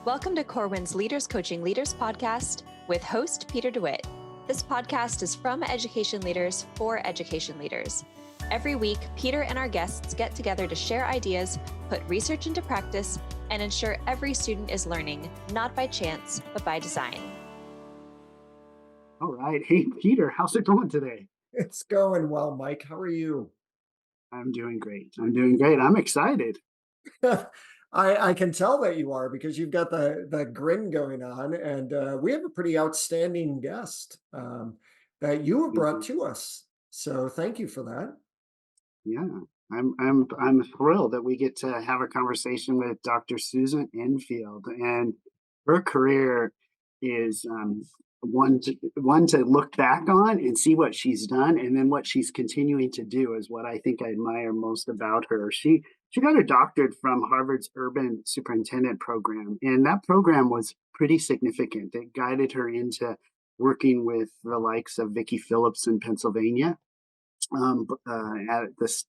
Welcome to Corwin's Leaders Coaching Leaders podcast with host Peter DeWitt. This podcast is from education leaders for education leaders. Every week, Peter and our guests get together to share ideas, put research into practice, and ensure every student is learning, not by chance, but by design. All right. Hey, Peter, how's it going today? It's going well, Mike. How are you? I'm doing great. I'm doing great. I'm excited. I can tell that you are because you've got the grin going on, and we have a pretty outstanding guest that you have brought Mhm. to us. So thank you for that. Yeah. I'm thrilled that we get to have a conversation with Dr. Susan Enfield, and her career is one to look back on and see what she's done, and then what she's continuing to do is what I think I admire most about her. She got her doctorate from Harvard's Urban Superintendent program, and that program was pretty significant. It guided her into working with the likes of Vicki Phillips in Pennsylvania, at this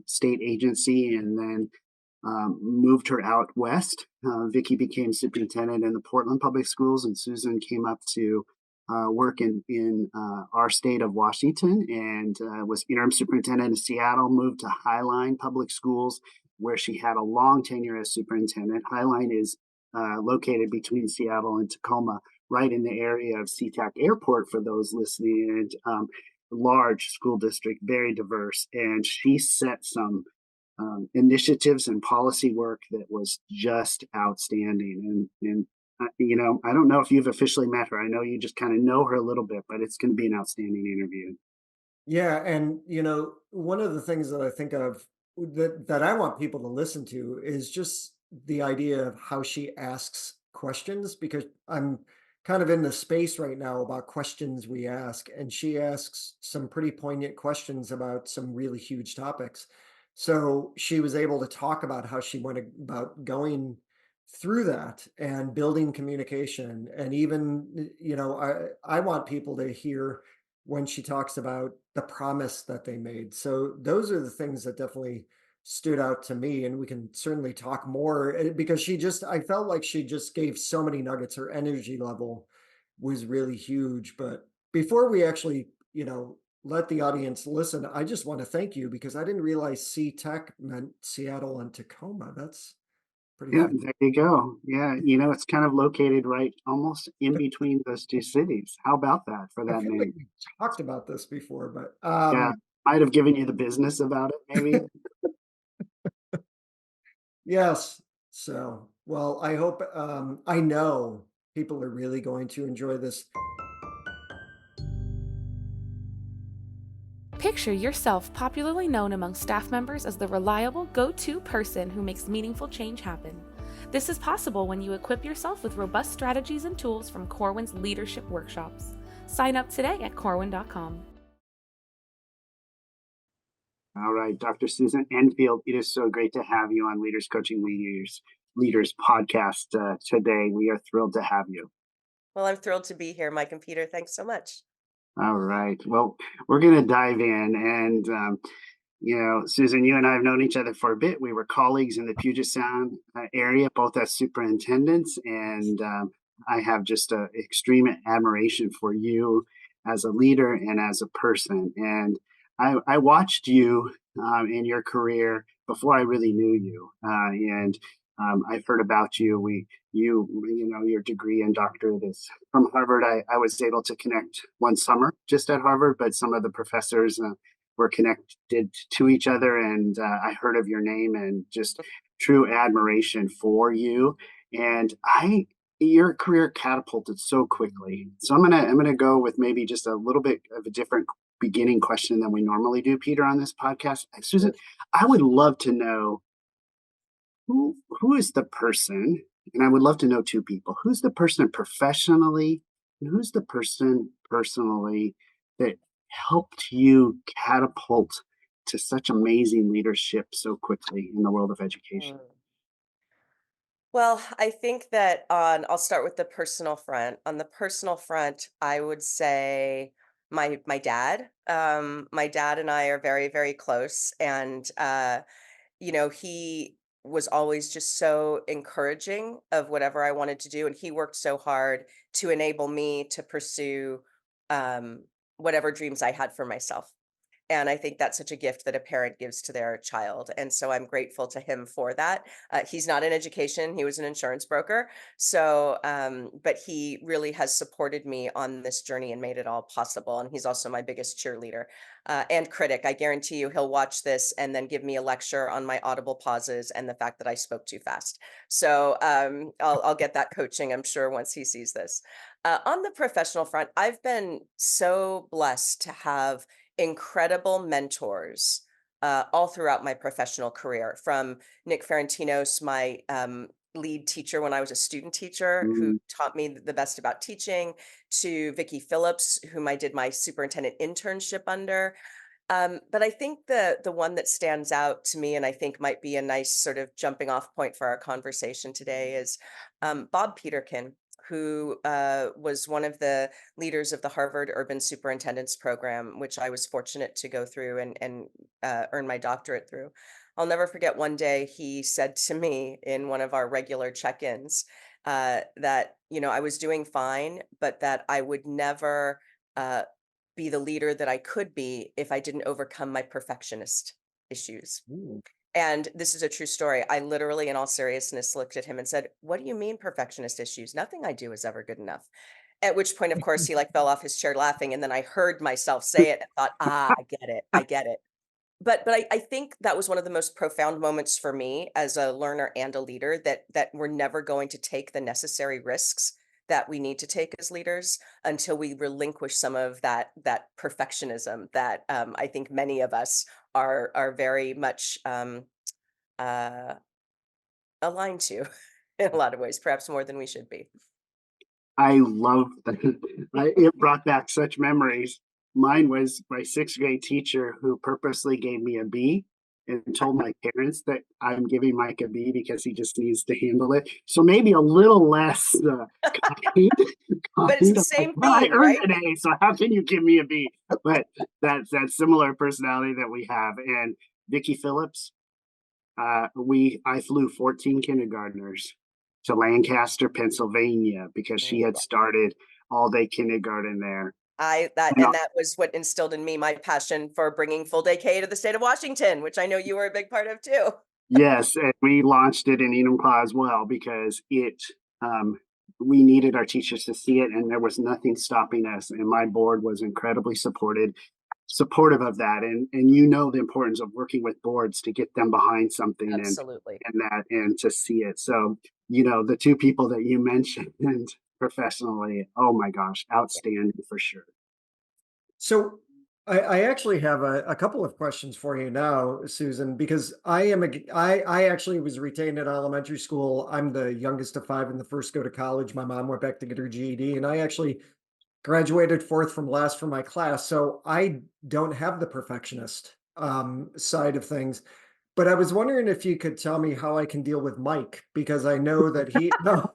state agency, and then moved her out west. Vicki became superintendent in the Portland Public Schools, and Susan came up to work in our state of Washington, and was interim superintendent in Seattle. Moved to Highline Public Schools, where she had a long tenure as superintendent. Highline is located between Seattle and Tacoma, right in the area of SeaTac Airport. For those listening, and large school district, very diverse, and she set some initiatives and policy work that was just outstanding. And I don't know if you've officially met her. I know you just kind of know her a little bit, but it's going to be an outstanding interview. Yeah, and one of the things that I think of that I want people to listen to is just the idea of how she asks questions, because I'm kind of in the space right now about questions we ask, and she asks some pretty poignant questions about some really huge topics. So she was able to talk about how she went about going through that and building communication, and even I want people to hear when she talks about the promise that they made. So those are the things that definitely stood out to me, and we can certainly talk more because I felt like she just gave so many nuggets. Her energy level was really huge. But before we actually, let the audience listen, I just want to thank you because I didn't realize C Tech meant Seattle and Tacoma. That's pretty Yeah, cool. there you go. Yeah, it's kind of located right almost in between those two cities. How about that for I that feel like name? we talked about this before, but Yeah, might have given you the business about it, maybe. yes. So, well, I hope, I know people are really going to enjoy this. Picture yourself popularly known among staff members as the reliable go-to person who makes meaningful change happen. This is possible when you equip yourself with robust strategies and tools from Corwin's leadership workshops. Sign up today at corwin.com. All right, Dr. Susan Enfield, it is so great to have you on Leaders Coaching Leaders podcast today. We are thrilled to have you. Well, I'm thrilled to be here, Mike and Peter. Thanks so much. All right. Well, we're going to dive in. And, Susan, you and I have known each other for a bit. We were colleagues in the Puget Sound area, both as superintendents. And I have just an extreme admiration for you as a leader and as a person. And I watched you in your career before I really knew you. And I've heard about you. Your degree and doctorate is from Harvard. I was able to connect one summer just at Harvard, but some of the professors were connected to each other, and I heard of your name and just true admiration for you. And your career catapulted so quickly. So I'm gonna go with maybe just a little bit of a different beginning question than we normally do, Peter, on this podcast. Susan, I would love to know who is the person, and I would love to know two people. Who's the person professionally, and who's the person personally that helped you catapult to such amazing leadership so quickly in the world of education? Mm. Well, I think that I'll start with the personal front. On the personal front, I would say my dad. My dad and I are very, very close, and he was always just so encouraging of whatever I wanted to do. And he worked so hard to enable me to pursue um, whatever dreams I had for myself. And I think that's such a gift that a parent gives to their child. And so I'm grateful to him for that. He's not in education, he was an insurance broker. So, but he really has supported me on this journey and made it all possible. And he's also my biggest cheerleader and critic. I guarantee you he'll watch this and then give me a lecture on my audible pauses and the fact that I spoke too fast. So I'll get that coaching, I'm sure, once he sees this. On the professional front, I've been so blessed to have incredible mentors all throughout my professional career, from Nick Ferentinos, my lead teacher when I was a student teacher, who Mm, taught me the best about teaching, to Vicki Phillips, whom I did my superintendent internship under. But I think the one that stands out to me, and I think might be a nice sort of jumping off point for our conversation today, is Bob Peterkin, who was one of the leaders of the Harvard Urban Superintendents Program, which I was fortunate to go through and earn my doctorate through. I'll never forget one day he said to me in one of our regular check-ins that, I was doing fine, but that I would never uh, be the leader that I could be if I didn't overcome my perfectionist issues. Ooh. And this is a true story. I literally, in all seriousness, looked at him and said, "What do you mean perfectionist issues? Nothing I do is ever good enough." At which point, of course, he like fell off his chair laughing. And then I heard myself say it and thought, I get it. I get it. But I think that was one of the most profound moments for me as a learner and a leader, that we're never going to take the necessary risks that we need to take as leaders until we relinquish some of that perfectionism that I think many of us are very much uh, aligned to in a lot of ways, perhaps more than we should be. I love that. It brought back such memories. Mine was my sixth grade teacher who purposely gave me a B and told my parents that I'm giving Mike a B because he just needs to handle it. So maybe a little less kind, But it's kind the of like, same well, I theme, earned right? an A, so how can you give me a B? But that's that similar personality that we have. And Vicki Phillips, I flew 14 kindergartners to Lancaster, Pennsylvania, because she had Mm. started all day kindergarten there. I that And and that was what instilled in me my passion for bringing full day K to the state of Washington, which I know you were a big part of too. yes, and we launched it in Enumclaw as well because um, we needed our teachers to see it, and there was nothing stopping us. And my board was incredibly supportive of that, and the importance of working with boards to get them behind something Absolutely. and to see it. So the two people that you mentioned professionally, oh my gosh, outstanding for sure. So I actually have a couple of questions for you now, Susan, because I actually was retained in elementary school. I'm the youngest of five and the first to go to college. My mom went back to get her GED, and I actually graduated fourth from last for my class. So I don't have the perfectionist side of things. But I was wondering if you could tell me how I can deal with Mike, because I know that he no.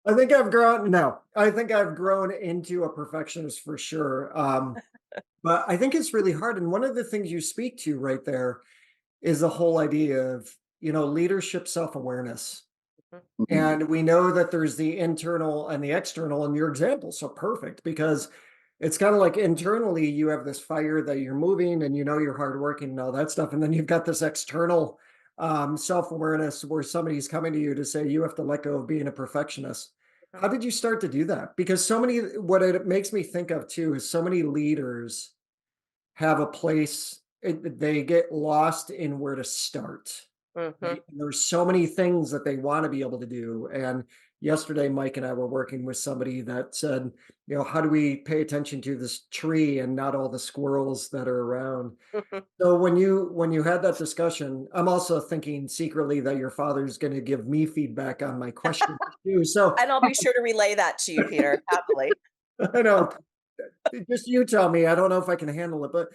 I think I've grown into a perfectionist for sure. But I think it's really hard. And one of the things you speak to right there is the whole idea of, leadership self-awareness. Mhm. Mhm. And we know that there's the internal and the external, and your example so perfect because it's kind of like internally you have this fire that you're moving and you're hardworking and all that stuff. And then you've got this external self-awareness where somebody's coming to you to say you have to let go of being a perfectionist. How Mhm. did you start to do that? Because what it makes me think of too is so many leaders have a place, they get lost in where to start. Mhm. There's so many things that they want to be able to do. And yesterday, Mike and I were working with somebody that said, how do we pay attention to this tree and not all the squirrels that are around? Mhm. So when you had that discussion, I'm also thinking secretly that your father's going to give me feedback on my question too. So And I'll be sure to relay that to you, Peter, happily. I know, just you tell me. I don't know if I can handle it, but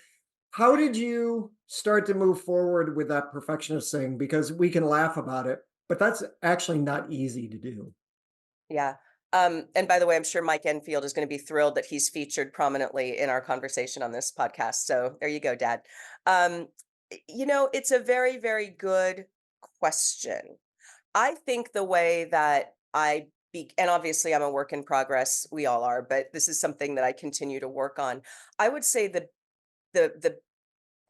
how did you start to move forward with that perfectionist thing? Because we can laugh about it, but that's actually not easy to do. Yeah. And by the way, I'm sure Mike Enfield is going to be thrilled that he's featured prominently in our conversation on this podcast. So there you go, Dad. It's a very, very good question. I think the way that and obviously I'm a work in progress, we all are, but this is something that I continue to work on. I would say the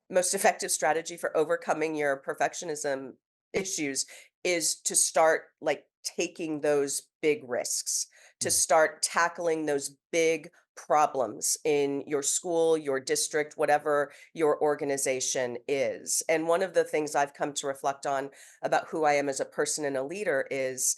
most effective strategy for overcoming your perfectionism issues is to start like taking those big risks, to start tackling those big problems in your school, your district, whatever your organization is. And one of the things I've come to reflect on about who I am as a person and a leader is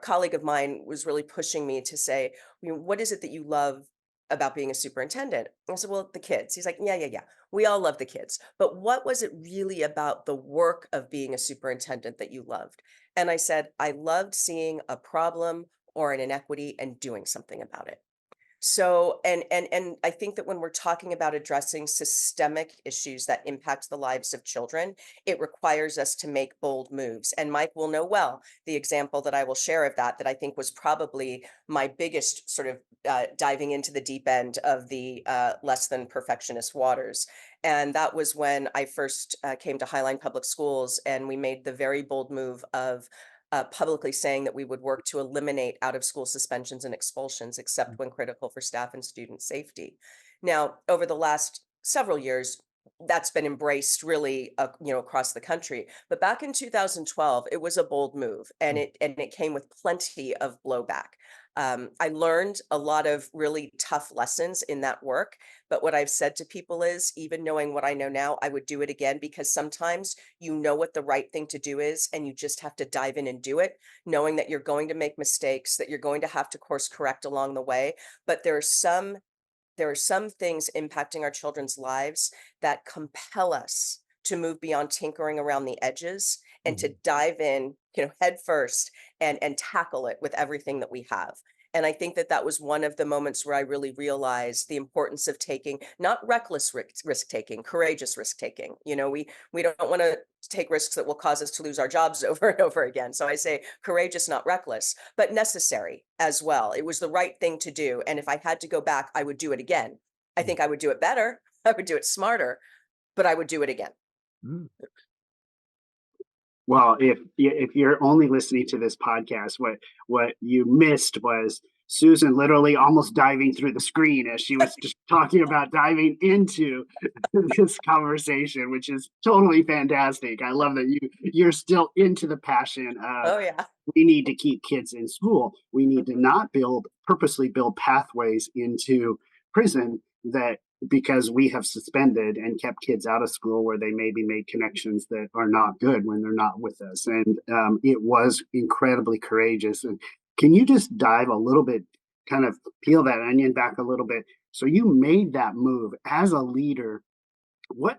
colleague of mine was really pushing me to say, what is it that you love about being a superintendent? I said, well, the kids. He's like, yeah. We all love the kids. But what was it really about the work of being a superintendent that you loved? And I said, I loved seeing a problem or an inequity and doing something about it. So, and I think that when we're talking about addressing systemic issues that impact the lives of children, it requires us to make bold moves. And Mike will know well the example that I will share of that I think was probably my biggest sort of diving into the deep end of the less than perfectionist waters. And that was when I first came to Highline Public Schools, and we made the very bold move of publicly saying that we would work to eliminate out of school suspensions and expulsions, except when critical for staff and student safety. Now, over the last several years, that's been embraced really, across the country. But back in 2012, it was a bold move, and it came with plenty of blowback. I learned a lot of really tough lessons in that work. But what I've said to people is, even knowing what I know now, I would do it again, because sometimes you know what the right thing to do is, and you just have to dive in and do it, knowing that you're going to make mistakes, that you're going to have to course correct along the way. But there are some things impacting our children's lives that compel us to move beyond tinkering around the edges and to dive in, head first and tackle it with everything that we have. And I think that was one of the moments where I really realized the importance of taking not reckless risk taking, courageous risk taking. We don't want to take risks that will cause us to lose our jobs over and over again. So I say courageous, not reckless, but necessary as well. It was the right thing to do. And if I had to go back, I would do it again. I think I would do it better. I would do it smarter, but I would do it again. Well, if you're only listening to this podcast, what you missed was Susan literally almost diving through the screen as she was just talking about diving into this conversation, which is totally fantastic. I love that you're still into the passion of, Oh yeah. we need to keep kids in school. We need to not purposely build pathways into prison because we have suspended and kept kids out of school where they maybe made connections that are not good when they're not with us. And it was incredibly courageous. And can you just dive a little bit, kind of peel that onion back a little bit? So you made that move as a leader. Not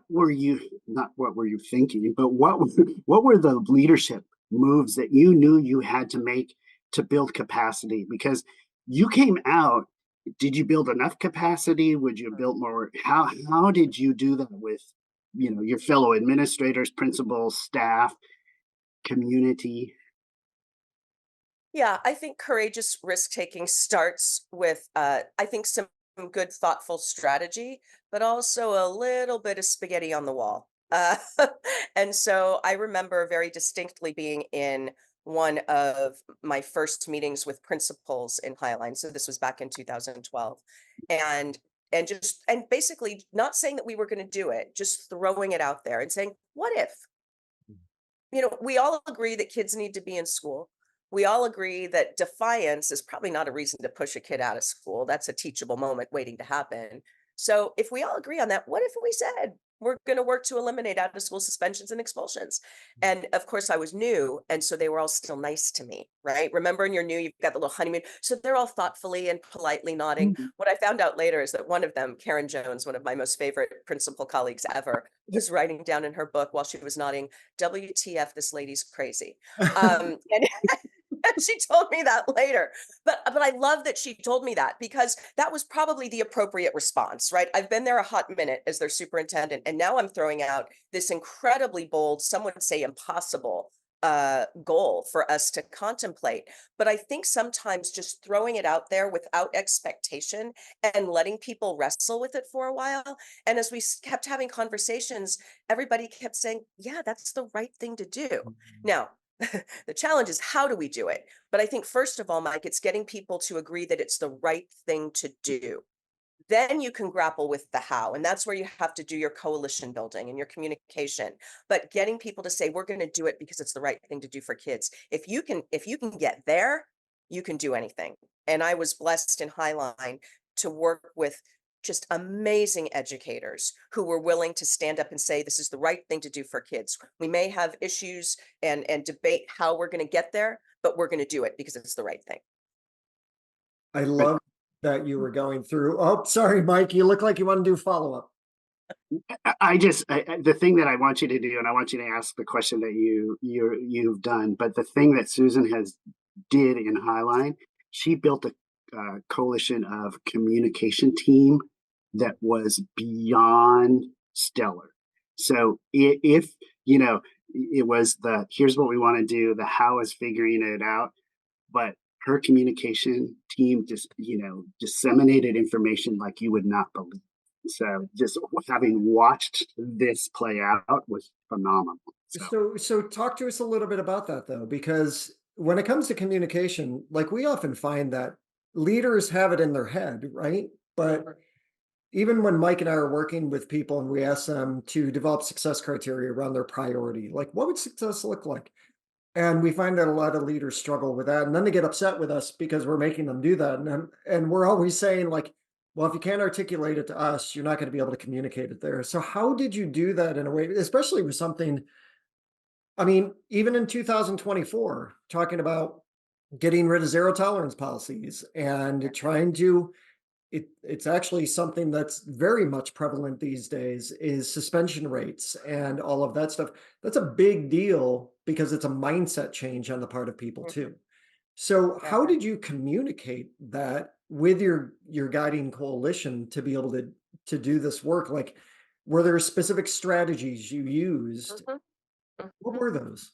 what were you thinking, but what were the leadership moves that you knew you had to make to build capacity? Because you came out, did you build enough capacity? Would you build more? How did you do that with, your fellow administrators, principals, staff, community? Yeah, I think courageous risk taking starts with, I think, some good, thoughtful strategy, but also a little bit of spaghetti on the wall. And so I remember very distinctly being in one of my first meetings with principals in Highline. So this was back in 2012. And and basically not saying that we were going to do it, just throwing it out there and saying, what if? We all agree that kids need to be in school. We all agree that defiance is probably not a reason to push a kid out of school. That's a teachable moment waiting to happen. So if we all agree on that, what if we said we're going to work to eliminate out of school suspensions and expulsions? And of course, I was new. And so they were all still nice to me, right? Remember, when you're new, you've got the little honeymoon. So they're all thoughtfully and politely nodding. Mhm. What I found out later is that one of them, Karen Jones, one of my most favorite principal colleagues ever, was writing down in her book while she was nodding, WTF, this lady's crazy. And she told me that later. But I love that she told me that, because that was probably the appropriate response, right? I've been there a hot minute as their superintendent, and now I'm throwing out this incredibly bold, some would say impossible, goal for us to contemplate. But I think sometimes just throwing it out there without expectation and letting people wrestle with it for a while. And as we kept having conversations, everybody kept saying, yeah, that's the right thing to do. Now, the challenge is, how do we do it? But I think, first of all, Mike, it's getting people to agree that it's the right thing to do. Then you can grapple with the how, and that's where you have to do your coalition building and your communication. But getting people to say, we're going to do it because it's the right thing to do for kids. If you can get there, you can do anything. And I was blessed in Highline to work with just amazing educators who were willing to stand up and say, this is the right thing to do for kids. We may have issues and debate how we're going to get there, but we're going to do it because it's the right thing. I love that you were going through. Oh, sorry, Mike. You look like you want to do follow-up. The thing that I want you to do, and I want you to ask the question that you've done, but the thing that Susan has did in Highline, she built a coalition of communication team that was beyond stellar. So if you know, it was the here's what we want to do, the how is figuring it out, but her communication team just disseminated information like you would not believe. So just having watched this play out was phenomenal. So talk to us a little bit about that, though, because when it comes to communication, like, we often find that leaders have it in their head, right? But even when Mike and I are working with people and we ask them to develop success criteria around their priority, like, what would success look like? And we find that a lot of leaders struggle with that. And then they get upset with us because we're making them do that. And we're always saying, like, well, if you can't articulate it to us, you're not going to be able to communicate it there. So how did you do that in a way, especially with something, I mean, even in 2024, talking about getting rid of zero tolerance policies and trying to, it's actually something that's very much prevalent these days, is suspension rates and all of that stuff. That's a big deal because it's a mindset change on the part of people too. So how did you communicate that with your guiding coalition to be able to do this work? Like, were there specific strategies you used? What were those?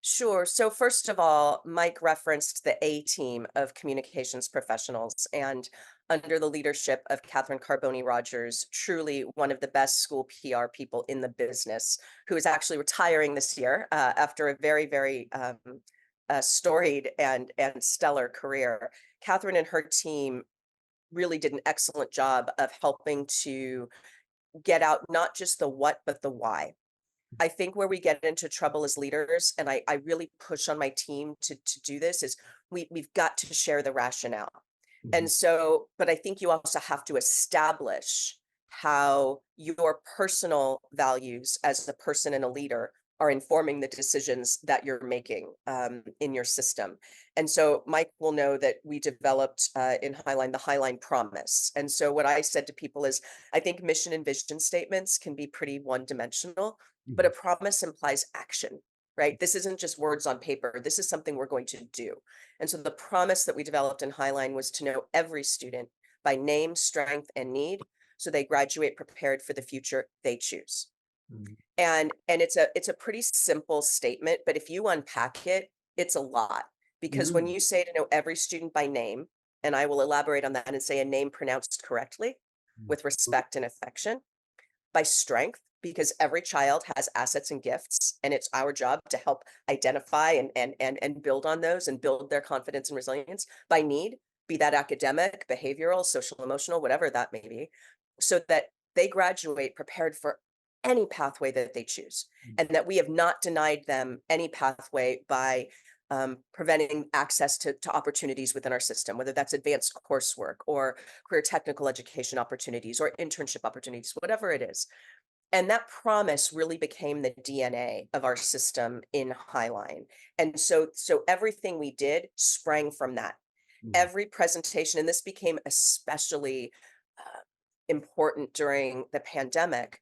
Sure. So first of all, Mike referenced the A team of communications professionals, and under the leadership of Catherine Carboni Rogers, truly one of the best school PR people in the business, who is actually retiring this year after a very, very storied and stellar career. Catherine and her team really did an excellent job of helping to get out not just the what, but the why. I think where we get into trouble as leaders, and I really push on my team to do this, is we've got to share the rationale. And so, but I think you also have to establish how your personal values as a person and a leader are informing the decisions that you're making in your system. And so Mike will know that we developed in Highline the Highline Promise. And so what I said to people is, I think mission and vision statements can be pretty one-dimensional, but a promise implies action, right? This isn't just words on paper. This is something we're going to do. And so the promise that we developed in Highline was to know every student by name, strength, and need, so they graduate prepared for the future they choose. And it's a pretty simple statement, but if you unpack it, it's a lot. Because when you say to know every student by name, and I will elaborate on that and say a name pronounced correctly with respect and affection, by strength, because every child has assets and gifts, and it's our job to help identify and build on those and build their confidence and resilience. By need, be that academic, behavioral, social, emotional, whatever that may be, so that they graduate prepared for any pathway that they choose, and that we have not denied them any pathway by preventing access to opportunities within our system, whether that's advanced coursework or career technical education opportunities or internship opportunities, whatever it is. And that promise really became the DNA of our system in Highline. And so everything we did sprang from that. Every presentation, and this became especially important during the pandemic,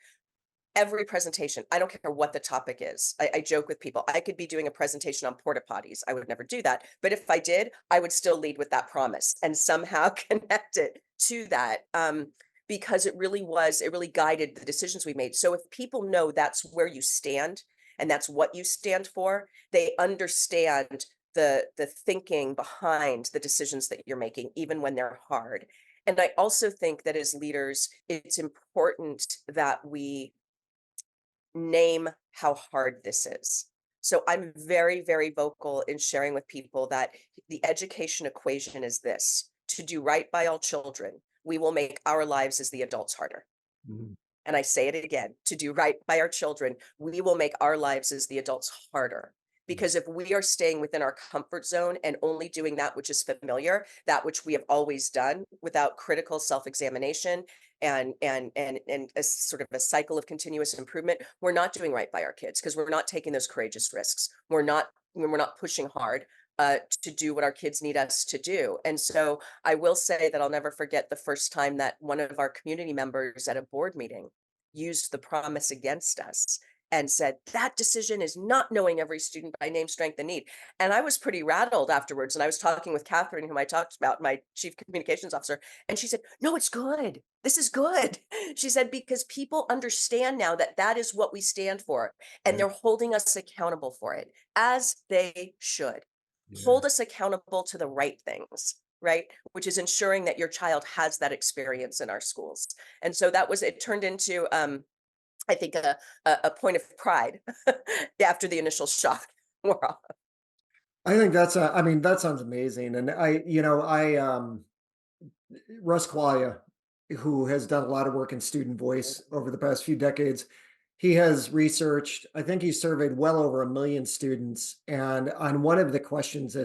every presentation, I don't care what the topic is. I joke with people, I could be doing a presentation on porta potties. I would never do that. But if I did, I would still lead with that promise and somehow connect it to that. Because it really guided the decisions we made. So if people know that's where you stand and that's what you stand for, they understand the thinking behind the decisions that you're making, even when they're hard. And I also think that as leaders, it's important that we name how hard this is. So I'm very, very vocal in sharing with people that the education equation is this: to do right by all children, we will make our lives as the adults harder. Mhm. And I say it again, to do right by our children, we will make our lives as the adults harder. Because if we are staying within our comfort zone and only doing that which is familiar, that which we have always done without critical self-examination and a sort of a cycle of continuous improvement, we're not doing right by our kids because we're not taking those courageous risks. We're not pushing hard to do what our kids need us to do. And so I will say that I'll never forget the first time that one of our community members at a board meeting used the promise against us and said, that decision is not knowing every student by name, strength, and need. And I was pretty rattled afterwards. And I was talking with Catherine, whom I talked about, my chief communications officer. And she said, no, it's good. This is good. She said, because people understand now that that is what we stand for. And Yeah. they're holding us accountable for it, as they should. Yeah. Hold us accountable to the right things, right? Which is ensuring that your child has that experience in our schools. And so it turned into, I think, a point of pride after the initial shock. I think I mean, that sounds amazing. And Russ Qualia, who has done a lot of work in student voice over the past few decades, he has researched, I think he surveyed well over 1 million students. And on one of the questions,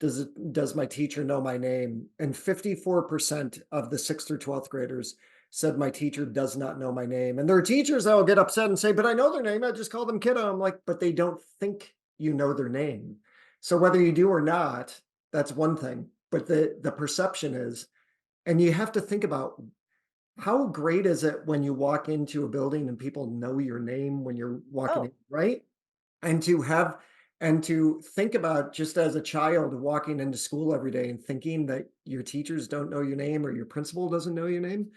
does my teacher know my name? And 54% of the 6th through 12th graders said my teacher does not know my name. And there are teachers that will get upset and say, but I know their name. I just call them kiddo. I'm like, but they don't think you know their name. So whether you do or not, that's one thing. But the perception is, and you have to think about, how great is it when you walk into a building and people know your name when you're walking in, right? And to think about, just as a child walking into school every day and thinking that your teachers don't know your name or your principal doesn't know your name,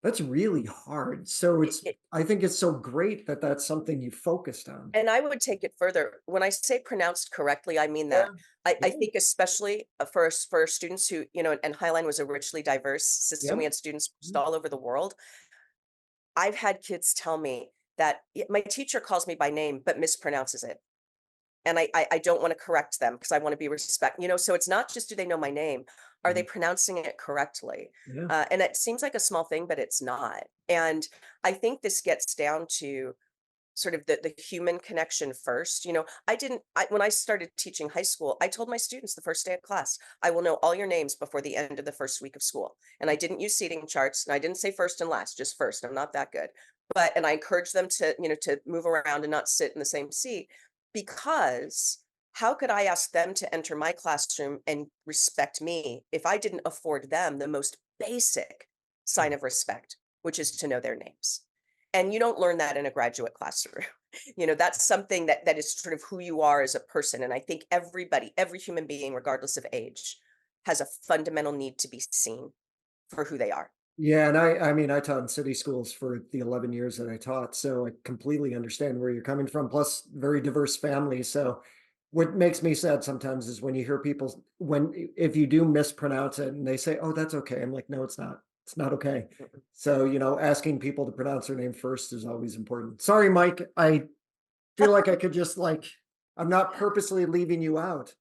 that's really hard. So I think it's so great that that's something you focused on. And I would take it further. When I say pronounced correctly, I mean Yeah. that. I think especially for students who, and Highline was a richly diverse system. Yeah. We had students all over the world. I've had kids tell me that my teacher calls me by name, but mispronounces it. And I don't want to correct them because I want to be respectful. So it's not just, do they know my name? Are they pronouncing it correctly? Yeah. And it seems like a small thing, but it's not. And I think this gets down to sort of the human connection first. When I started teaching high school, I told my students the first day of class, I will know all your names before the end of the first week of school. And I didn't use seating charts, and I didn't say first and last, just first. I'm not that good. And I encouraged them to move around and not sit in the same seat, because how could I ask them to enter my classroom and respect me if I didn't afford them the most basic sign of respect, which is to know their names? And you don't learn that in a graduate classroom. That's something that is sort of who you are as a person. And I think every human being, regardless of age, has a fundamental need to be seen for who they are. Yeah, and I mean, I taught in city schools for the 11 years that I taught, so I completely understand where you're coming from, plus very diverse families. So what makes me sad sometimes is when you hear people, if you do mispronounce it and they say, oh, that's okay. I'm like, no, it's not. It's not okay. So, asking people to pronounce their name first is always important. Sorry, Mike. I feel like I could just I'm not purposely leaving you out.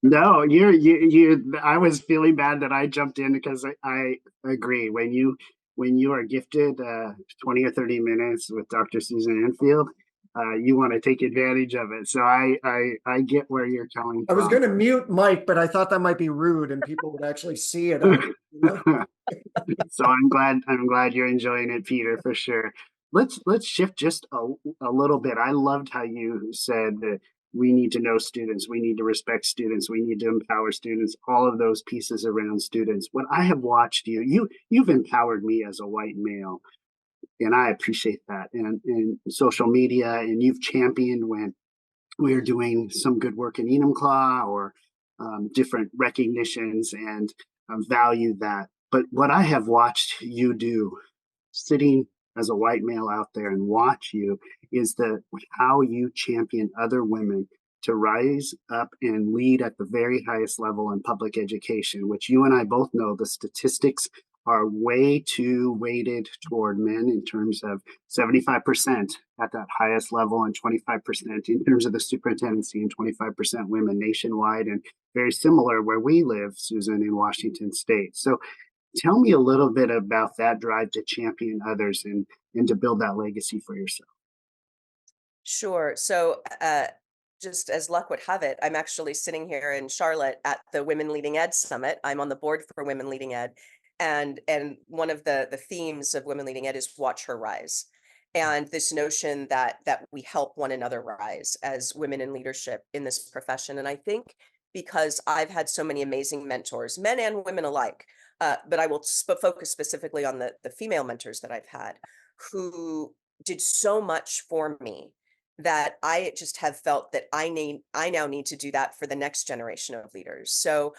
No, you. I was feeling bad that I jumped in because I agree. When you are gifted 20 or 30 minutes with Dr. Susan Enfield, you want to take advantage of it. So I get where you're coming I was from. going to mute Mike, but I thought that might be rude and people would actually see it. So I'm glad you're enjoying it, Peter, for sure. Let's shift just a little bit. I loved how you said that we need to know students, we need to respect students, we need to empower students, all of those pieces around students. What I have watched you've empowered me as a white male, and I appreciate that. And social media, and you've championed when we're doing some good work in Enumclaw or different recognitions, and value that. But what I have watched you do, sitting as a white male out there and watch you is the how you champion other women to rise up and lead at the very highest level in public education, which you and I both know the statistics are way too weighted toward men in terms of 75% at that highest level and 25% in terms of the superintendency and 25% women nationwide, and very similar where we live, Susan, in Washington State. So tell me a little bit about that drive to champion others and to build that legacy for yourself. Sure. So, just as luck would have it, I'm actually sitting here in Charlotte at the Women Leading Ed Summit. I'm on the board for Women Leading Ed, and one of the themes of Women Leading Ed is watch her rise, and this notion that we help one another rise as women in leadership in this profession. And I think because I've had so many amazing mentors, men and women alike, but I will focus specifically on the female mentors that I've had, who did so much for me that I just have felt that I now need to do that for the next generation of leaders. So,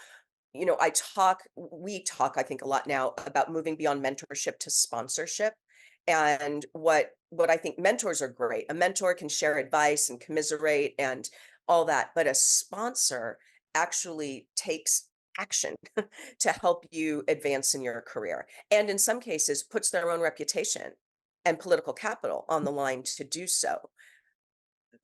we talk, I think, a lot now about moving beyond mentorship to sponsorship. And what I think mentors are great. A mentor can share advice and commiserate and all that, but a sponsor actually takes action to help you advance in your career. And in some cases puts their own reputation and political capital on the line to do so.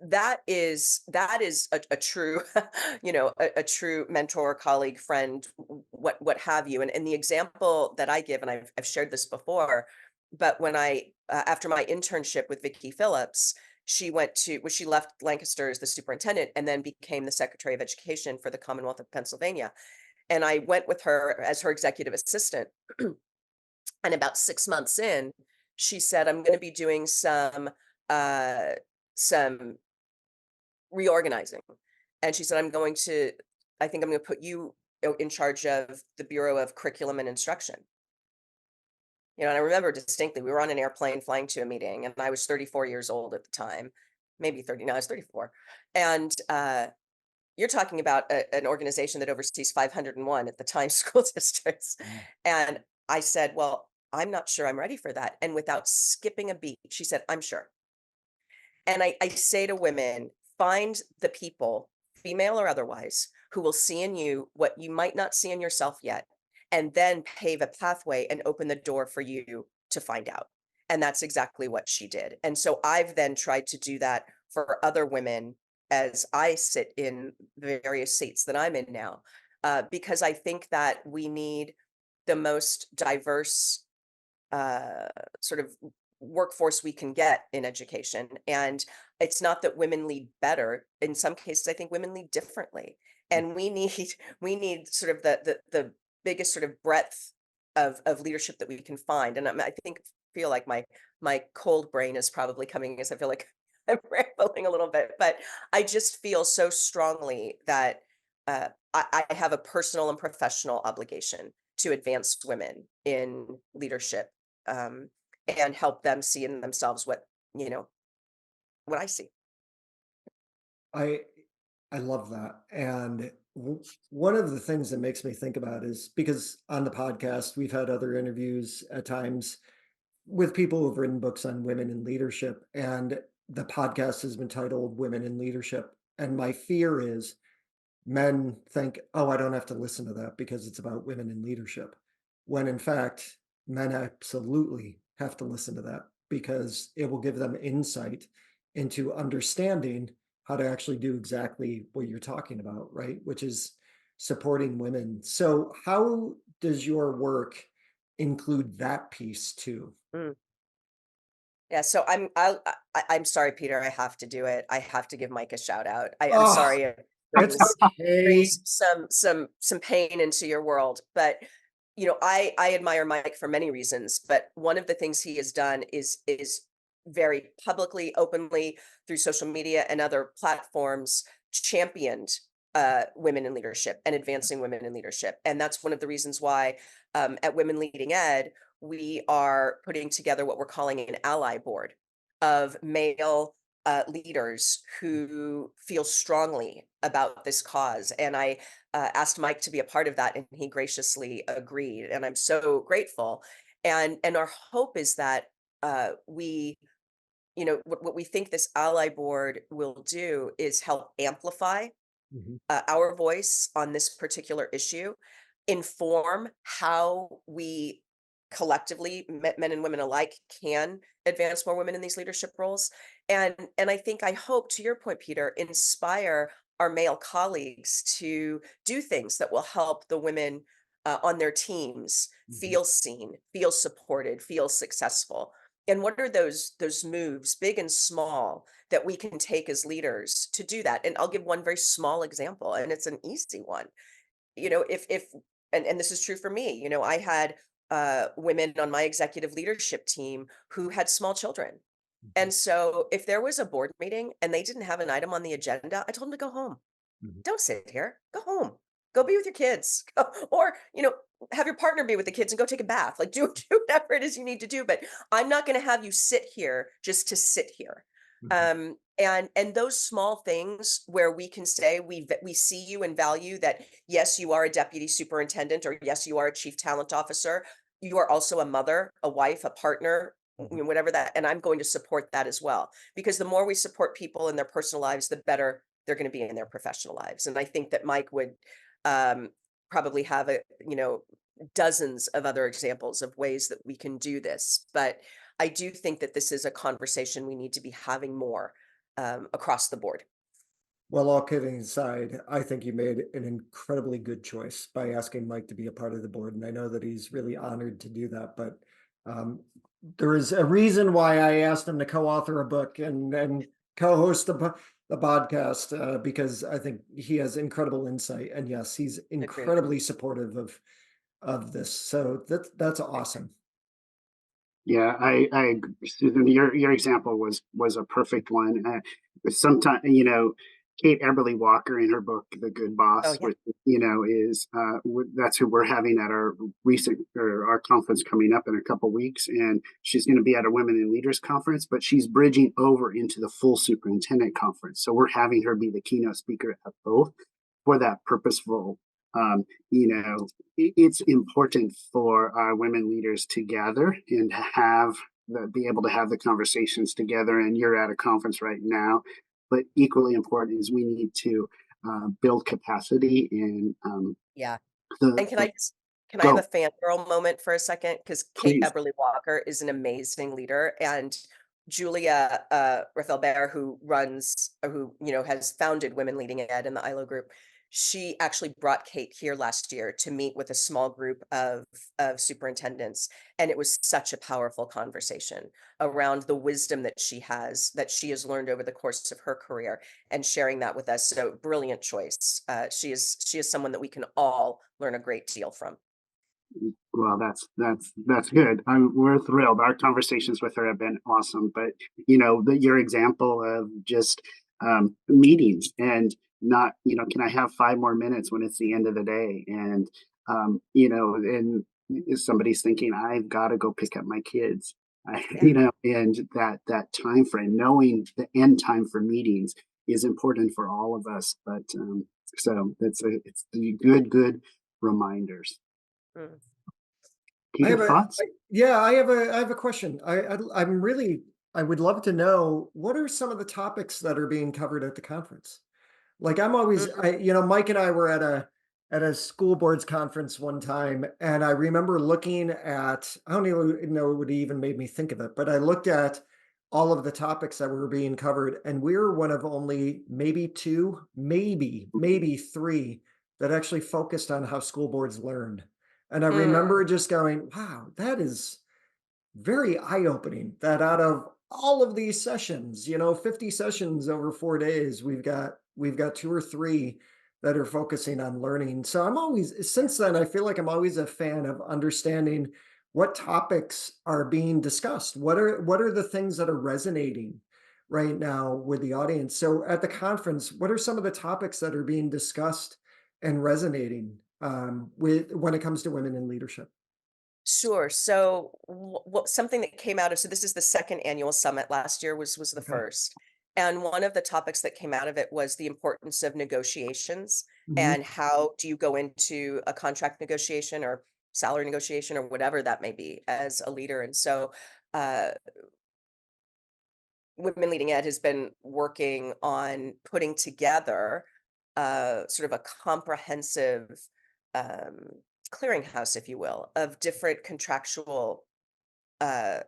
That is a true a true mentor, colleague, friend, what have you. And the example that I give, and I've shared this before, but when I after my internship with Vicki Phillips, she left Lancaster as the superintendent and then became the secretary of education for the Commonwealth of Pennsylvania, and I went with her as her executive assistant. And about 6 months in, she said, I'm going to be doing some reorganizing. And she said, I think I'm going to put you in charge of the Bureau of Curriculum and Instruction. And I remember distinctly, we were on an airplane flying to a meeting, and I was 34 years old at the time, maybe 30. No, I was 34. And you're talking about an organization that oversees 501 at the time school districts. And I said, well, I'm not sure I'm ready for that. And without skipping a beat, she said, I'm sure. And I say to women, find the people, female or otherwise, who will see in you what you might not see in yourself yet, and then pave a pathway and open the door for you to find out. And that's exactly what she did. And so I've then tried to do that for other women as I sit in the various seats that I'm in now, because I think that we need the most diverse sort of workforce we can get in education. And it's not that women lead better. In some cases, I think women lead differently. And we need sort of the biggest sort of breadth of leadership that we can find. And feel like my cold brain is probably coming as I feel like I'm rambling a little bit, but I just feel so strongly that I have a personal and professional obligation to advance women in leadership, and help them see in themselves what I see. I I love that. And one of the things that makes me think about is because on the podcast, we've had other interviews at times with people who've written books on women in leadership. And the podcast has been titled Women in Leadership. And my fear is men think, oh, I don't have to listen to that because it's about women in leadership. When in fact, men absolutely have to listen to that because it will give them insight into understanding how to actually do exactly what you're talking about, right? Which is supporting women. So, how does your work include that piece too? Mm. Yeah, so I'm sorry, Peter. I have to do it. I have to give Mike a shout out. I'm Oh, sorry it it's okay. brings some pain into your world, but I admire Mike for many reasons. But one of the things he has done is very publicly, openly through social media and other platforms championed women in leadership and advancing women in leadership, and that's one of the reasons why at Women Leading Ed we are putting together what we're calling an ally board of male leaders who feel strongly about this cause. And I asked Mike to be a part of that, and he graciously agreed. And I'm so grateful. And our hope is that we, what we think this ally board will do is help amplify Mhm. our voice on this particular issue, inform how we collectively, men and women alike, can advance more women in these leadership roles. And I think, I hope, to your point, Peter, inspire our male colleagues to do things that will help the women on their teams Mhm. feel seen, feel supported, feel successful. And what are those moves, big and small, that we can take as leaders to do that? And I'll give one very small example, and it's an easy one. If and this is true for me, I had women on my executive leadership team who had small children. Mhm. And so if there was a board meeting and they didn't have an item on the agenda, I told them to go home. Mhm. Don't sit here. Go home. Go be with your kids. Or, have your partner be with the kids and go take a bath. Like, do whatever it is you need to do. But I'm not going to have you sit here just to sit here. Mhm. And those small things where we can say we see you and value that, yes, you are a deputy superintendent, or yes, you are a chief talent officer. You are also a mother, a wife, a partner, Mhm. whatever that. And I'm going to support that as well. Because the more we support people in their personal lives, the better they're going to be in their professional lives. And I think that Mike would um, probably have dozens of other examples of ways that we can do this. But I do think that this is a conversation we need to be having more across the board. Well, all kidding aside, I think you made an incredibly good choice by asking Mike to be a part of the board, and I know that he's really honored to do that. But um, there is a reason why I asked him to co-author a book and co-host the podcast, because I think he has incredible insight, and yes, he's Agreed. incredibly supportive of this. So that's awesome. Yeah, Susan, your example was a perfect one. Sometimes, Kate Eberly Walker in her book, The Good Oh, Boss, yeah. which, is, that's who we're having at our our conference coming up in a couple weeks. And she's going to be at a Women in Leaders conference, but she's bridging over into the full superintendent conference. So we're having her be the keynote speaker at both for that purposeful, um, it's important for our women leaders to gather and be able to have the conversations together. And you're at a conference right now, but equally important is we need to build capacity in Yeah. the, And the can I have a go, fangirl moment for a second? Because Kate please. Eberly Walker is an amazing leader, and Julia Rothelbert, who has founded Women Leading Ed in the ILO group, she actually brought Kate here last year to meet with a small group of superintendents, and it was such a powerful conversation around the wisdom that she has learned over the course of her career, and sharing that with us. So brilliant choice. She is someone that we can all learn a great deal from. Well, that's good. We're thrilled. Our conversations with her have been awesome. But your example of just meetings and not, can I have 5 more minutes when it's the end of the day? And and if somebody's thinking, I've got to go pick up my kids. Yeah. And that time frame, knowing the end time for meetings is important for all of us. But so it's the good reminders. Mm. I Peter, have a thoughts? yeah, I have a question. I would love to know, what are some of the topics that are being covered at the conference? Like, I'm always, Mm. Mike and I were at a school boards conference one time, and I remember looking at, I don't even know what even made me think of it, but I looked at all of the topics that were being covered, and we were one of only maybe two, maybe three that actually focused on how school boards learn. And I remember Mm. just going, wow, that is very eye-opening, that out of all of these sessions, 50 sessions over 4 days, we've got two or three that are focusing on learning. So I'm always, since then, I feel like I'm always a fan of understanding what topics are being discussed. What are the things that are resonating right now with the audience? So at the conference, what are some of the topics that are being discussed and resonating with when it comes to women in leadership? Sure. So, something that came out of, so this is the second annual summit. Last year was the Okay. first, and one of the topics that came out of it was the importance of negotiations, Mhm. and how do you go into a contract negotiation or salary negotiation or whatever that may be as a leader. And so, uh, Women Leading Ed has been working on putting together sort of a comprehensive um, clearinghouse, if you will, of different contractual uh,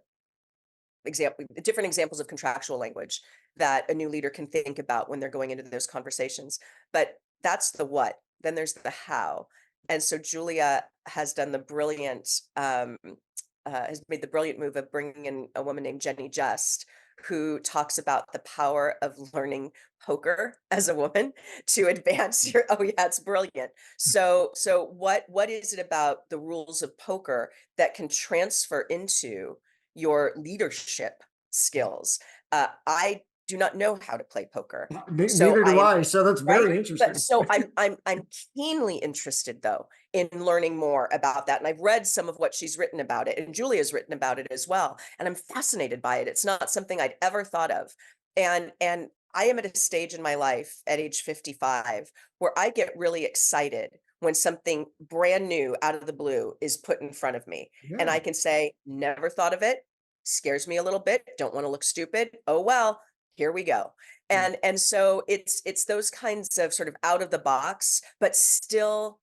different examples of contractual language that a new leader can think about when they're going into those conversations. But that's the what. Then there's the how. And so Julia has done the brilliant, has made the brilliant move of bringing in a woman named Jenny Just, who talks about the power of learning poker as a woman to advance your. Oh yeah, it's brilliant. So what is it about the rules of poker that can transfer into your leadership skills? I do not know how to play poker, so Neither I do am I. So that's right. very But interesting. so I'm keenly interested though in learning more about that, and I've read some of what she's written about it, and Julia's written about it as well, and I'm fascinated by it. It's not something I'd ever thought of, and I am at a stage in my life at age 55 where I get really excited when something brand new out of the blue is put in front of me, and Yeah. I can say, never thought of it, scares me a little bit, don't want to look stupid. Oh well, here we go. And so it's those kinds of sort of out of the box, but still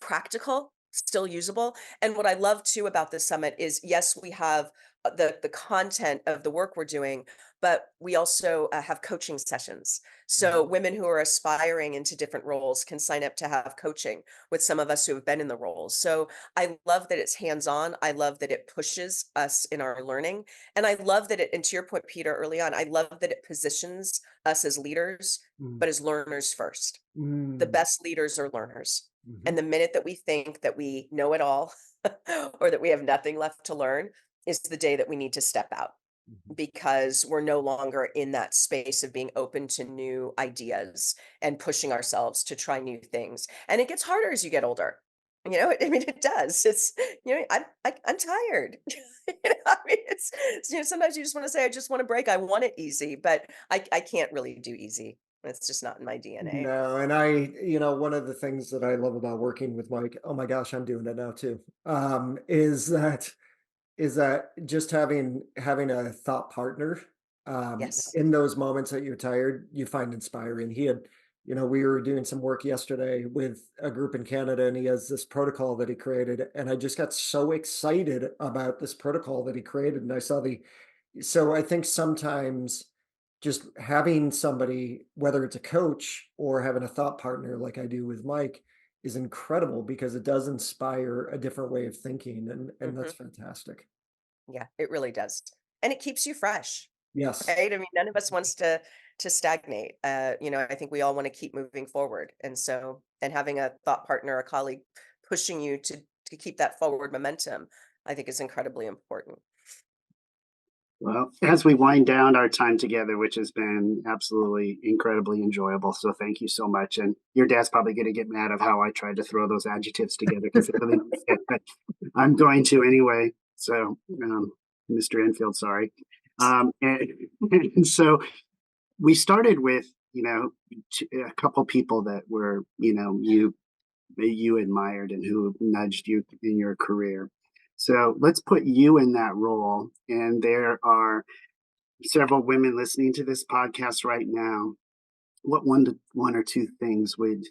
practical, still usable. And what I love too about this summit is, yes, we have the content of the work we're doing, but we also have coaching sessions. So Mhm. women who are aspiring into different roles can sign up to have coaching with some of us who have been in the roles. So I love that it's hands-on. I love that it pushes us in our learning. And I love that it, and to your point, Peter, early on, I love that it positions us as leaders, Mm. but as learners first. The Mm. best leaders are learners. And Mhm. the minute that we think that we know it all or that we have nothing left to learn is the day that we need to step out, Mhm. because we're no longer in that space of being open to new ideas and pushing ourselves to try new things. And it gets harder as you get older. I mean, it does. It's, I'm tired. I mean, sometimes you just want to say, I just want to break. I want it easy, but I can't really do easy. It's just not in my DNA. No, and one of the things that I love about working with Mike, oh my gosh, I'm doing it now too, is that just having a thought partner Yes. in those moments that you're tired, you find inspiring. We were doing some work yesterday with a group in Canada, and he has this protocol that he created, and I just got so excited about this protocol that he created, and I saw so I think sometimes just having somebody, whether it's a coach or having a thought partner like I do with Mike, is incredible because it does inspire a different way of thinking, and Hmm. that's fantastic. Yeah, it really does. And it keeps you fresh, Yes. right? I mean, none of us wants to stagnate. I think we all want to keep moving forward. And having a thought partner, a colleague pushing you to keep that forward momentum, I think is incredibly important. Well, as we wind down our time together, which has been absolutely incredibly enjoyable, so thank you so much. And your dad's probably going to get mad of how I tried to throw those adjectives together because it really didn't fit, but I'm going to anyway. So, Mr. Enfield, sorry. And, and so we started with a couple people that were you admired and who nudged you in your career. So let's put you in that role. And there are several women listening to this podcast right now. What one or two things would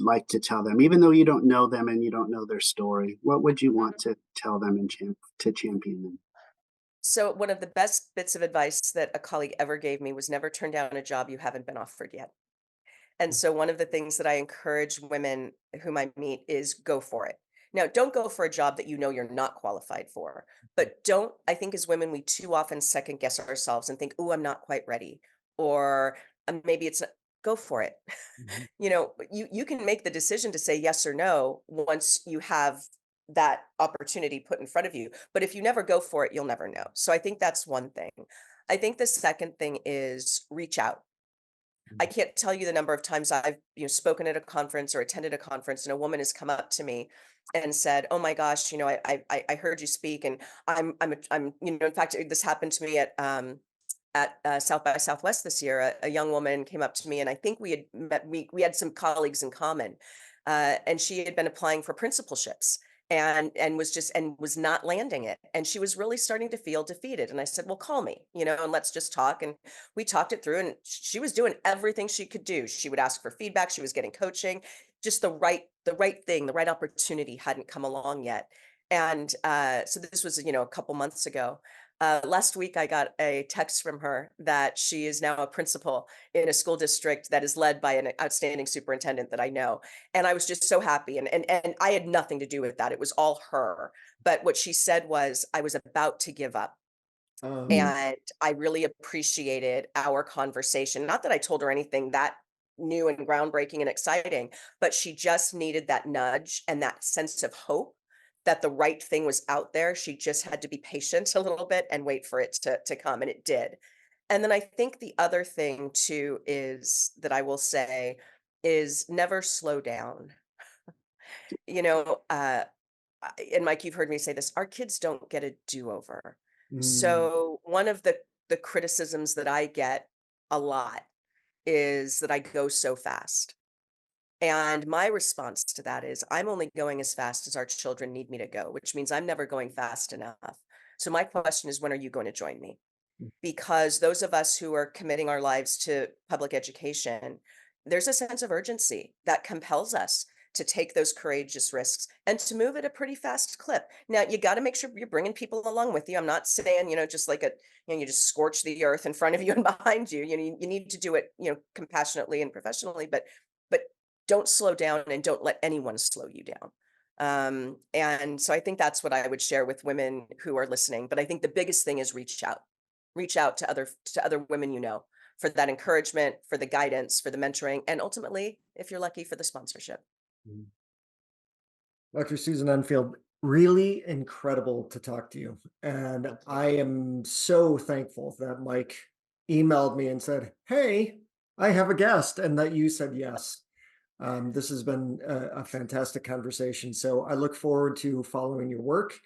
like to tell them, even though you don't know them and you don't know their story? What would you want to tell them and to champion them? So one of the best bits of advice that a colleague ever gave me was never turn down a job you haven't been offered yet. And so one of the things that I encourage women whom I meet is go for it. Now, don't go for a job that you know you're not qualified for, but don't, I think as women, we too often second guess ourselves and think, oh, I'm not quite ready. Or maybe it's not, go for it. Mhm. You can make the decision to say yes or no once you have that opportunity put in front of you. But if you never go for it, you'll never know. So I think that's one thing. I think the second thing is reach out. I Mhm. can't tell you the number of times I've, spoken at a conference or attended a conference, and a woman has come up to me and said, "Oh my gosh, I heard you speak, and in fact, this happened to me at South by Southwest this year. A young woman came up to me, and I think we had met. We had some colleagues in common, and she had been applying for principalships, and was not landing it. And she was really starting to feel defeated. And I said, well, call me, and let's just talk. And we talked it through, and she was doing everything she could do. She would ask for feedback. She was getting coaching, just the right thing, the right opportunity hadn't come along yet. And so this was, a couple months ago. Last week, I got a text from her that she is now a principal in a school district that is led by an outstanding superintendent that I know. And I was just so happy. And I had nothing to do with that. It was all her. But what she said was, I was about to give up. Um, And I really appreciated our conversation. Not that I told her anything that new and groundbreaking and exciting, but she just needed that nudge and that sense of hope that the right thing was out there. She just had to be patient a little bit and wait for it to come. And it did. And then I think the other thing too is that I will say is never slow down. You know, uh, and Mike, you've heard me say this, our kids don't get a do-over. mm, So one of the criticisms that I get a lot is that I go so fast. And my response to that is I'm only going as fast as our children need me to go, which means I'm never going fast enough. So my question is, when are you going to join me? Because those of us who are committing our lives to public education, there's a sense of urgency that compels us to take those courageous risks and to move at a pretty fast clip. Now, you got to make sure you're bringing people along with you. I'm not saying, just like you just scorch the earth in front of you and behind you. You need to do it, compassionately and professionally, but don't slow down and don't let anyone slow you down. And so I think that's what I would share with women who are listening. But I think the biggest thing is reach out to other women for that encouragement, for the guidance, for the mentoring, and ultimately, if you're lucky, for the sponsorship. mm. Dr. Susan Enfield, really incredible to talk to you. And Thank you. I am so thankful that Mike emailed me and said, hey, I have a guest, and that you said yes. This has been a fantastic conversation. So I look forward to following your work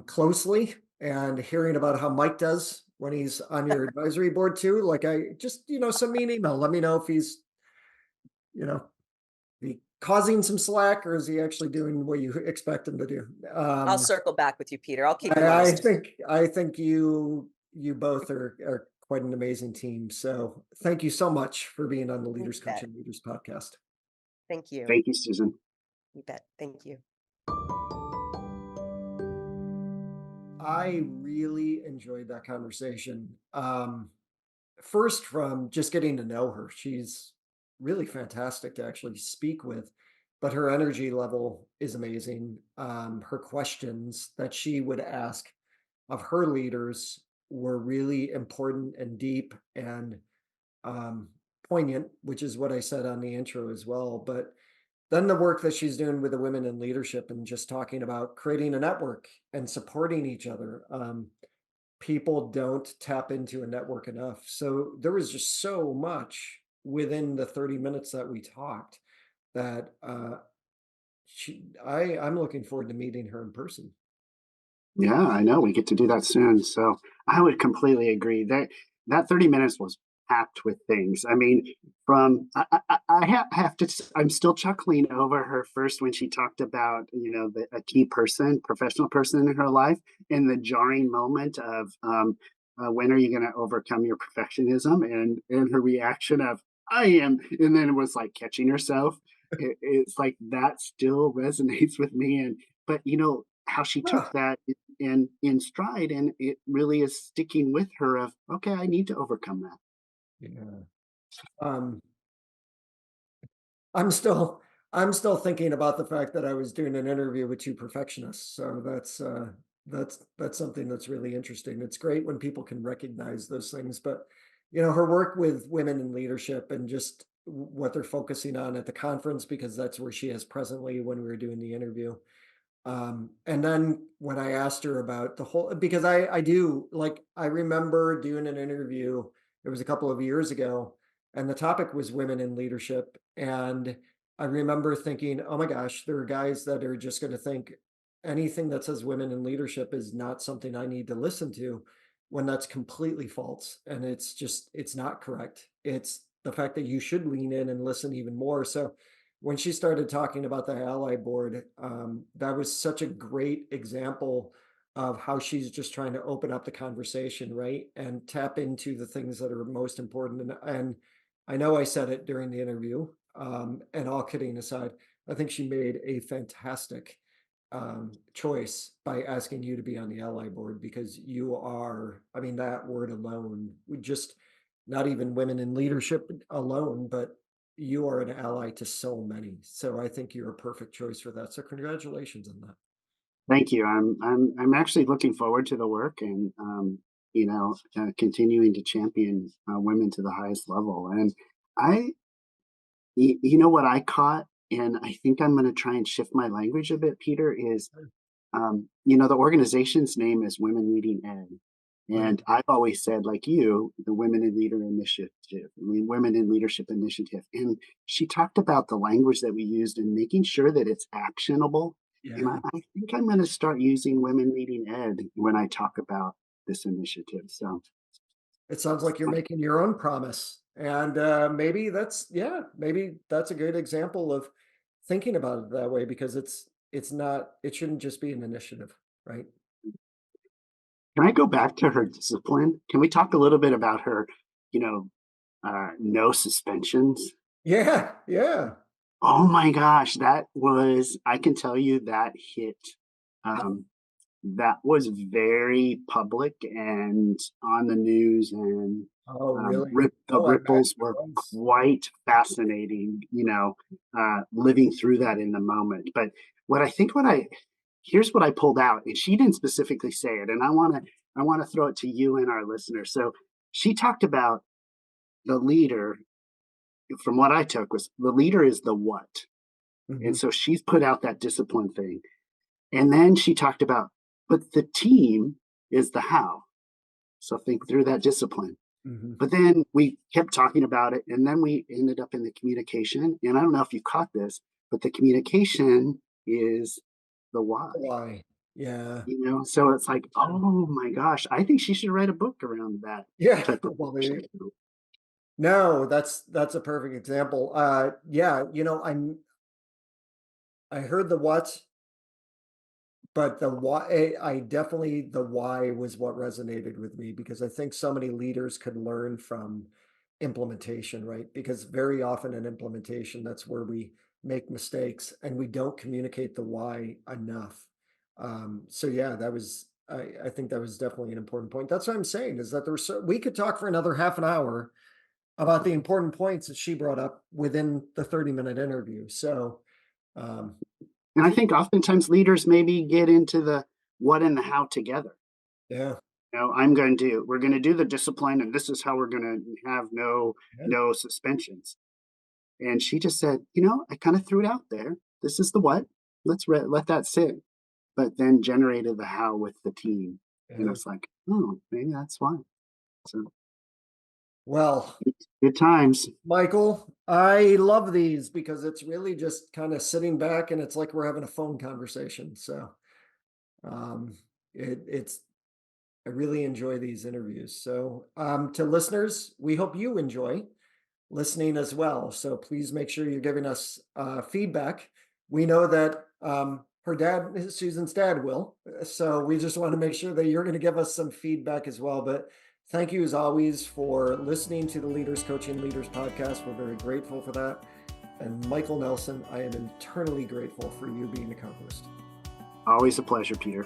closely and hearing about how Mike does when he's on your advisory board too. Like I just, send me an email. Let me know if he's, you know, he causing some slack or is he actually doing what you expect him to do? I'll circle back with you, Peter. I'll keep him I, I honest. think I think you both are quite an amazing team. So thank you so much for being on the You Leaders bet. Coaching Leaders podcast. Thank you. Thank you, Susan. You bet. Thank you. I really enjoyed that conversation. First, from just getting to know her, she's really fantastic to actually speak with, but her energy level is amazing. Her questions that she would ask of her leaders were really important and deep and um, poignant, which is what I said on the intro as well. But then the work that she's doing with the women in leadership and just talking about creating a network and supporting each other. People don't tap into a network enough. So there was just so much within the 30 minutes that we talked that I'm looking forward to meeting her in person. Yeah, I know. We get to do that soon. So I would completely agree that 30 minutes was packed with things. I mean, I'm still chuckling over her first when she talked about, a key person, professional person in her life, and the jarring moment of when are you going to overcome your perfectionism, and her reaction of I am, and then it was like catching herself. It's like that still resonates with me, and but how she took Huh. that in stride, and it really is sticking with her of okay, I need to overcome that. Yeah. Um, I'm still I'm still thinking about the fact that I was doing an interview with two perfectionists. So that's something that's really interesting. It's great when people can recognize those things, but her work with women in leadership and just what they're focusing on at the conference, because that's where she is presently when we were doing the interview. And then when I asked her about the whole, because I do like, I remember doing an interview, it was a couple of years ago, and the topic was women in leadership. And I remember thinking, oh my gosh, there are guys that are just going to think anything that says women in leadership is not something I need to listen to, when that's completely false. And it's not correct. It's the fact that you should lean in and listen even more. So when she started talking about the ally board, that was such a great example of how she's just trying to open up the conversation, right? And tap into the things that are most important. And I know I said it during the interview, and all kidding aside, I think she made a fantastic choice by asking you to be on the ally board, because you are, I mean, that word alone, we just, not even women in leadership alone, but you are an ally to so many. So I think you're a perfect choice for that. So congratulations on that. Thank you. I'm actually looking forward to the work and continuing to champion women to the highest level. And I, you know what I caught, and I think I'm going to try and shift my language a bit, Peter, is the organization's name is Women Leading Ed. Right. And I've always said, like you, the Women in Leader Initiative, Women in Leadership Initiative. And she talked about the language that we used and making sure that it's actionable. And Yeah. I think I'm going to start using Women Leading Ed when I talk about this initiative. So It sounds like you're making your own promise. And maybe maybe that's a good example of thinking about it that way, because it shouldn't just be an initiative, right? can I go back to her discipline? Can we talk a little bit about her, you know, no suspensions? Yeah, yeah. Oh my gosh, I can tell you that hit. Um, that was very public and on the news, and Oh, really? the Oh, I imagine ripples it were was. quite fascinating, living through that in the moment. But here's what I pulled out, and she didn't specifically say it, and I want to throw it to you and our listeners. So she talked about the leader. From what I took, was the leader is the what. And Mhm, so she's put out that discipline thing. And then she talked about, but the team is the how. So think through that discipline. mhm. But then we kept talking about it, and then we ended up in the communication. And I don't know if you caught this, but the communication is the why. Why? Yeah. So it's like, oh my gosh, I think she should write a book around that Yeah. type of Well, leadership. no, that's a perfect example. Yeah, I heard the what, but the why, I definitely, the why was what resonated with me, because I think so many leaders could learn from implementation, right? Because very often in implementation, that's where we make mistakes and we don't communicate the why enough. So yeah, I think that was definitely an important point. That's what I'm saying, is that we could talk for another half an hour about the important points that she brought up within the 30-minute interview. So um, And I think oftentimes leaders maybe get into the what and the how together. yeah, We're going to do the discipline, and this is how we're going to have yeah, no suspensions. And she just said, I kind of threw it out there. This is the what. Let that sit. But then generated the how with the team. And yeah. it's like, oh, maybe that's why. So Well, good times. Michael, I love these because it's really just kind of sitting back and it's like we're having a phone conversation. So um, it's I really enjoy these interviews. So to listeners, we hope you enjoy listening as well. So please make sure you're giving us feedback. We know that her dad, Susan's dad, will. So we just want to make sure that you're going to give us some feedback as well. But thank you as always for listening to the Leaders Coaching Leaders podcast. We're very grateful for that. And Michael Nelson, I am eternally grateful for you being a co-host. Always a pleasure, Peter.